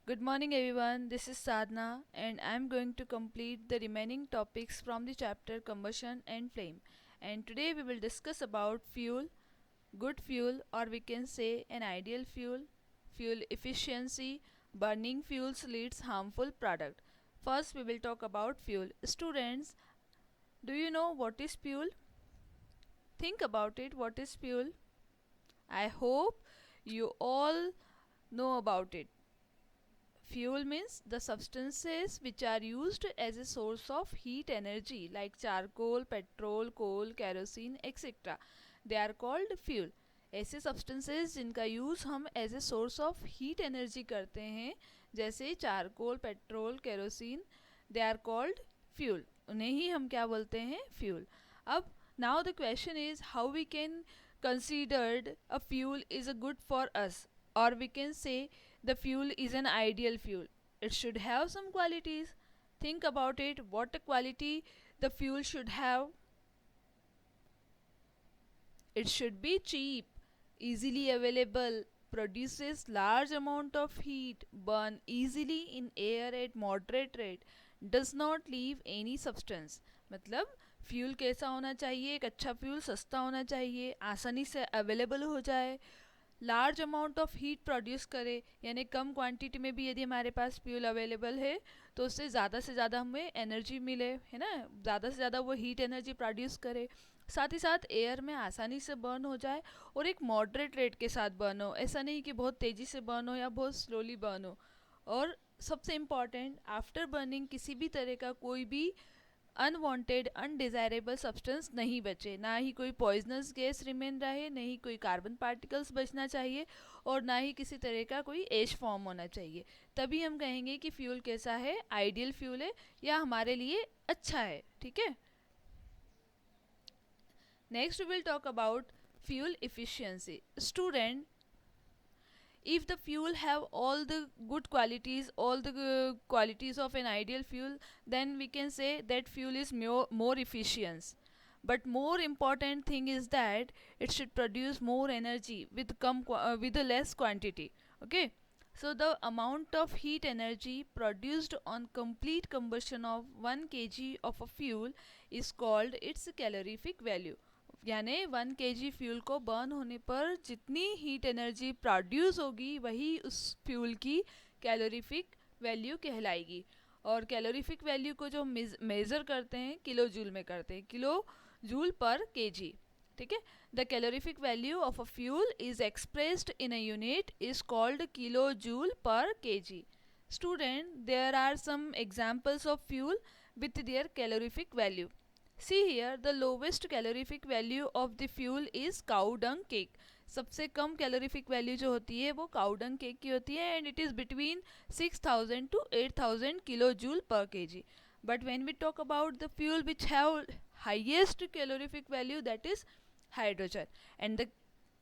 Good morning, everyone. This is Sadhna, and I'm going to complete the remaining topics from the chapter Combustion and Flame. And today we will discuss about fuel, good fuel, or we can say an ideal fuel, fuel efficiency, burning fuels leads harmful product. First, we will talk about fuel. Students, do you know what is fuel? Think about it. What is fuel? I hope you all know about it. Fuel means the substances which are used as a source of heat energy like charcoal, petrol, coal, kerosene, etc. They are called fuel. ऐसे substances जिनका use हम as a source of heat energy करते हैं जैसे charcoal petrol kerosene they are called fuel उन्हें ही हम क्या बोलते हैं फ्यूल अब now the question is how we can considered a fuel is a good for us or we can say the fuel is an ideal fuel. It should have some qualities. Think about it. What quality the fuel should have? It should be cheap, easily available, produces large amount of heat, burn easily in air at moderate rate, does not leave any substance. मतलब fuel कैसा होना चाहिए एक अच्छा fuel सस्ता होना चाहिए आसानी से अवेलेबल हो जाए large amount of heat produce करे यानी कम क्वांटिटी में भी यदि हमारे पास फ्यूल अवेलेबल है तो उससे ज़्यादा से ज़्यादा हमें एनर्जी मिले है ना ज़्यादा से ज़्यादा वो हीट एनर्जी प्रोड्यूस करे साथ ही साथ एयर में आसानी से बर्न हो जाए और एक मॉडरेट रेट के साथ बर्न हो ऐसा नहीं कि बहुत तेज़ी से बर्न हो या बहुत स्लोली बर्न हो और सबसे इम्पॉर्टेंट आफ्टर बर्निंग किसी भी तरह का कोई भी अनवांटेड अनडिज़ायरेबल सब्सटेंस नहीं बचे ना ही कोई पॉइजनस गैस रिमेन रहे नहीं कोई कार्बन पार्टिकल्स बचना चाहिए और ना ही किसी तरह का कोई एश फॉर्म होना चाहिए तभी हम कहेंगे कि फ्यूल कैसा है आइडियल फ्यूल है या हमारे लिए अच्छा है ठीक है next we will talk about fuel efficiency student if the fuel have all the good qualities all the qualities of an ideal fuel then we can say that fuel is more efficient but more important thing is that it should produce more energy with a less quantity okay so the amount of heat energy produced on complete combustion of 1 kg of a fuel is called its calorific value यानी 1 kg fuel को burn होने पर जितनी heat energy produce होगी वही उस fuel की calorific value कहलाएगी और कैलोरीफिक वैल्यू को जो मेज़र करते हैं किलो जूल में करते हैं किलो जूल पर केजी ठीक है the calorific value of a fuel is expressed in a unit is called kilo joule per KG student there are some examples of fuel with their calorific value See here, the lowest calorific value of the fuel is cow dung cake. सबसे कम calorific value जो होती है वो cow dung cake की होती है and it is between 6000 to 8000 kilo joule per K G but when we talk about the fuel which have highest calorific value that is hydrogen and the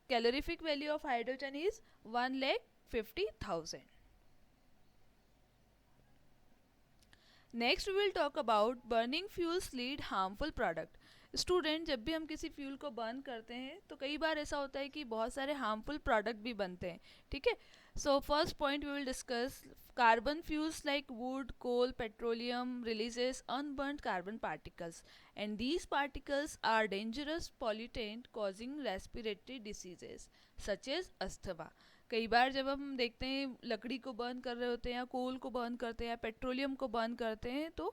calorific value of hydrogen is 1,50,000. Next we will talk about burning fuels lead harmful product student जब भी हम किसी fuel को burn करते हैं तो कई बार ऐसा होता है कि बहुत सारे हार्मफुल प्रोडक्ट भी बनते हैं ठीक है so first point we will discuss carbon fuels like wood coal petroleum releases unburned carbon particles and these particles are dangerous pollutant causing respiratory diseases such as asthma कई बार जब हम देखते हैं लकड़ी को बर्न कर रहे होते हैं या कोल को बर्न करते हैं या पेट्रोलियम को बर्न करते हैं तो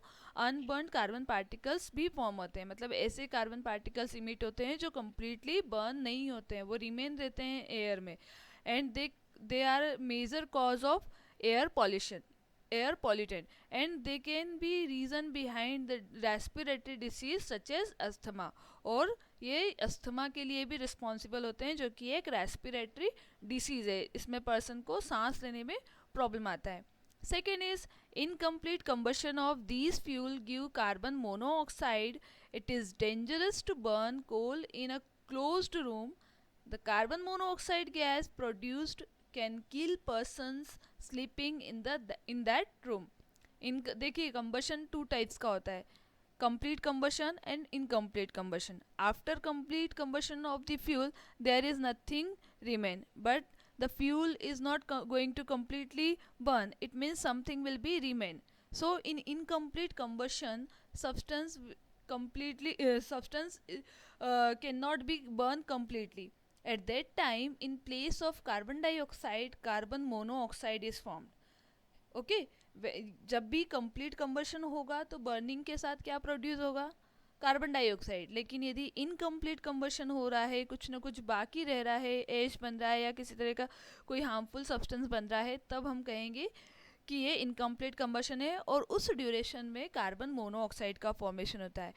अनबर्न कार्बन पार्टिकल्स भी फॉर्म होते हैं मतलब ऐसे कार्बन पार्टिकल्स इमिट होते हैं जो कम्प्लीटली बर्न नहीं होते हैं वो रिमेन रहते हैं एयर में and they are major cause of air pollution air pollutant and they can be reason behind the respiratory disease such as asthma और ये अस्थमा के लिए भी रिस्पॉन्सिबल होते हैं जो कि एक रेस्पिरेटरी डिसीज़ है इसमें पर्सन को सांस लेने में प्रॉब्लम आता है second is incomplete combustion of these fuel give carbon monoxide it is dangerous to burn coal in a closed room the carbon monoxide gas produced can kill persons sleeping in that room इन देखिए combustion two types का होता है complete combustion and incomplete combustion after complete combustion of the fuel there is nothing remain but the fuel is not going to completely burn, it means something will be remain. So in incomplete combustion, substance completely substance cannot be burned completely. At that time, in place of carbon dioxide, carbon monoxide is formed. Okay, जब भी complete combustion होगा तो burning के साथ क्या produce होगा, carbon dioxide. लेकिन यदि इनकम्प्लीट कंबशन हो रहा है, कुछ ना कुछ बाकी रह रहा है, एश बन रहा है या किसी तरह का कोई हार्मफुल सब्सटेंस बन रहा है, तब हम कहेंगे कि ये इनकम्प्लीट कंबशन है और उस ड्यूरेशन में कार्बन मोनोऑक्साइड का फॉर्मेशन होता है.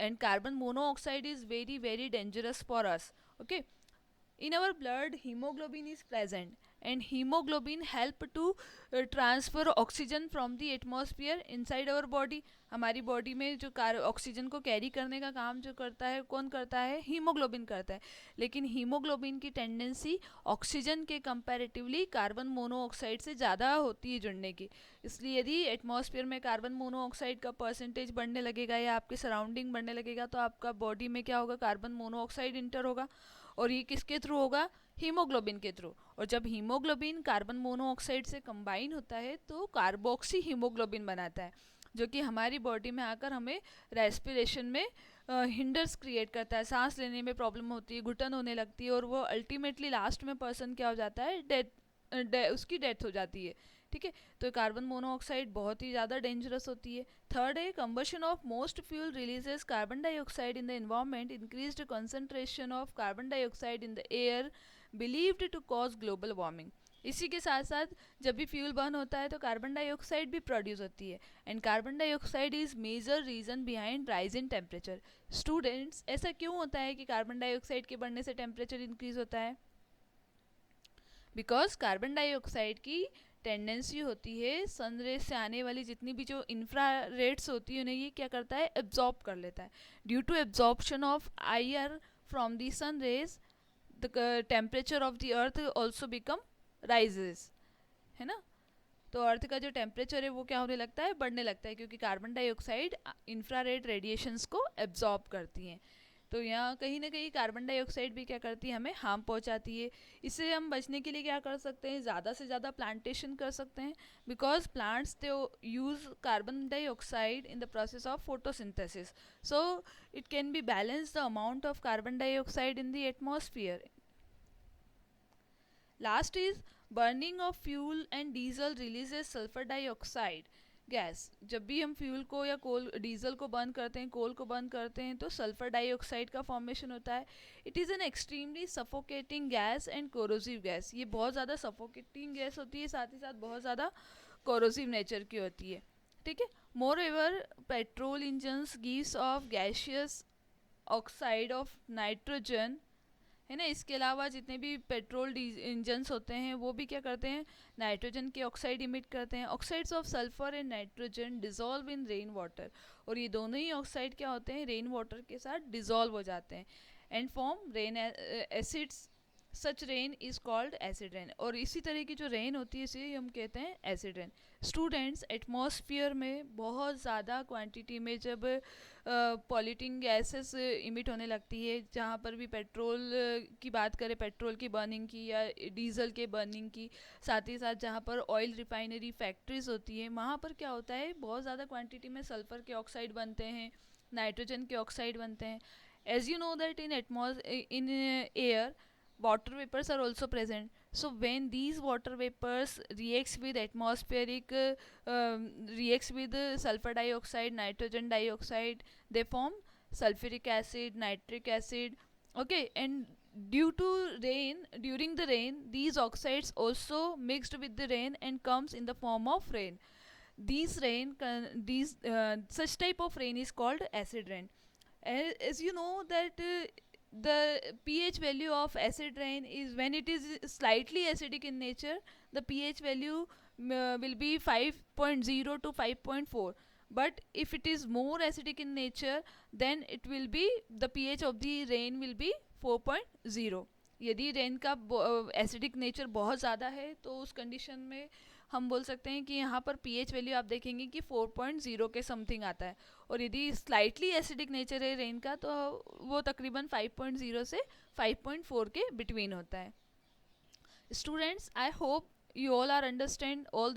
And carbon monoxide is very very dangerous for us. Okay, in our blood hemoglobin is present, and hemoglobin help to transfer oxygen from the atmosphere inside our body. हमारी body में जो oxygen को carry करने का काम जो करता है, कौन करता है, हीमोग्लोबिन करता है. लेकिन हीमोग्लोबिन की टेंडेंसी ऑक्सीजन के कंपैरेटिवली कार्बन मोनोऑक्साइड से ज़्यादा होती है जुड़ने की. इसलिए यदि एटमॉस्फेयर में कार्बन मोनोऑक्साइड का परसेंटेज बढ़ने लगेगा या आपके सराउंडिंग बढ़ने लगेगा, तो आपका बॉडी में क्या होगा, कार्बन मोनोऑक्साइड इंटर होगा. और ये किसके थ्रू होगा, हीमोग्लोबिन के थ्रू. और जब हीमोग्लोबिन कार्बन मोनोऑक्साइड से कंबाइन होता है तो कार्बोक्सी हीमोग्लोबिन बनाता है, जो कि हमारी बॉडी में आकर हमें रेस्पिरेशन में हिंडर्स क्रिएट करता है. सांस लेने में प्रॉब्लम होती है, घुटन होने लगती है, और वो अल्टीमेटली लास्ट में पर्सन क्या हो जाता है, उसकी डेथ हो जाती है. ठीक है, तो कार्बन मोनोऑक्साइड बहुत ही ज़्यादा डेंजरस होती है. थर्ड है, combustion of most fuel releases carbon dioxide in the environment. Increased concentration of carbon dioxide in the air believed to cause global warming. इसी के साथ साथ जब भी फ्यूल बर्न होता है तो कार्बन डाइऑक्साइड भी प्रोड्यूस होती है, and carbon dioxide is major reason behind rise in temperature. Students, ऐसा क्यों होता है कि कार्बन डाइऑक्साइड के बढ़ने से टेम्परेचर इंक्रीज होता है? बिकॉज कार्बन डाइऑक्साइड की टेंडेंसी होती है सन रेज से आने वाली जितनी भी जो इंफ्रा रेड्स होती है, उन्हें ये क्या करता है, एब्जॉर्ब कर लेता है. Due to absorption of IR from the sun rays, the temperature of the earth also become rises, है ना. तो अर्थ का जो टेम्परेचर है वो क्या होने लगता है, बढ़ने लगता है, क्योंकि कार्बन डाइऑक्साइड इंफ्रारेड रेडिएशंस को एब्जॉर्ब करती हैं. तो यहाँ कहीं ना कहीं कार्बन डाइऑक्साइड भी क्या करती है, हमें हार्म पहुँचाती है. इससे हम बचने के लिए क्या कर सकते हैं, ज़्यादा से ज़्यादा प्लांटेशन कर सकते हैं, because plants they use carbon dioxide in the process of photosynthesis. So it can be balance the amount of carbon dioxide in the atmosphere. Last is burning of fuel and diesel releases sulphur dioxide gas. जब भी हम fuel को या कोल diesel को burn करते हैं, कोल को burn करते हैं, तो सल्फर डाइऑक्साइड का फॉर्मेशन होता है. It is an extremely suffocating gas and corrosive gas. ये बहुत ज़्यादा सफोकेटिंग गैस होती है, साथ ही साथ बहुत ज़्यादा कोरोसिव नेचर की होती है. ठीक है, moreover petrol engines gives off gaseous oxide of nitrogen, है ना. इसके अलावा जितने भी पेट्रोल इंजन्स होते हैं वो भी क्या करते हैं, नाइट्रोजन के ऑक्साइड इमिट करते हैं. Oxides of sulphur and nitrogen dissolve in rain water. और ये दोनों ही ऑक्साइड क्या होते हैं, रेन वाटर के साथ डिजॉल्व हो जाते हैं and form rain acids. Such rain is called acid rain. और इसी तरह की जो रेन होती है इसे हम कहते हैं एसिड रेन. स्टूडेंट्स, एटमॉस्फेयर में बहुत ज़्यादा क्वांटिटी में जब पॉल्यूटिंग गैसेस इमिट होने लगती है, जहाँ पर भी पेट्रोल की बात करें, पेट्रोल की बर्निंग की या डीजल के बर्निंग की, साथ ही साथ जहाँ पर ऑयल रिफाइनरी फैक्ट्रीज होती है, वहाँ पर क्या होता है, बहुत ज़्यादा क्वांटिटी में सल्फ़र के ऑक्साइड बनते हैं, नाइट्रोजन के ऑक्साइड बनते हैं. As you know that in air water vapors are also present. So when these water vapors reacts with atmospheric reacts with sulfur dioxide, nitrogen dioxide, they form sulfuric acid, nitric acid. Okay, and due to rain, during the rain, these oxides also mixed with the rain and comes in the form of rain. These such type of rain is called acid rain. As you know that the pH value of acid rain is, when it is slightly acidic in nature, the pH value will be 5.0 to 5.4. But if it is more acidic in nature, then it will be, the pH of the rain will be 4.0. यदि rain का acidic nature बहुत ज़्यादा है तो उस condition में हम बोल सकते हैं कि यहाँ पर पीएच वैल्यू आप देखेंगे कि 4.0 के समथिंग आता है. और यदि स्लाइटली एसिडिक नेचर है रेन का तो वो तकरीबन 5.0 से 5.4 के बिटवीन होता है. Students, I hope you all are understand all the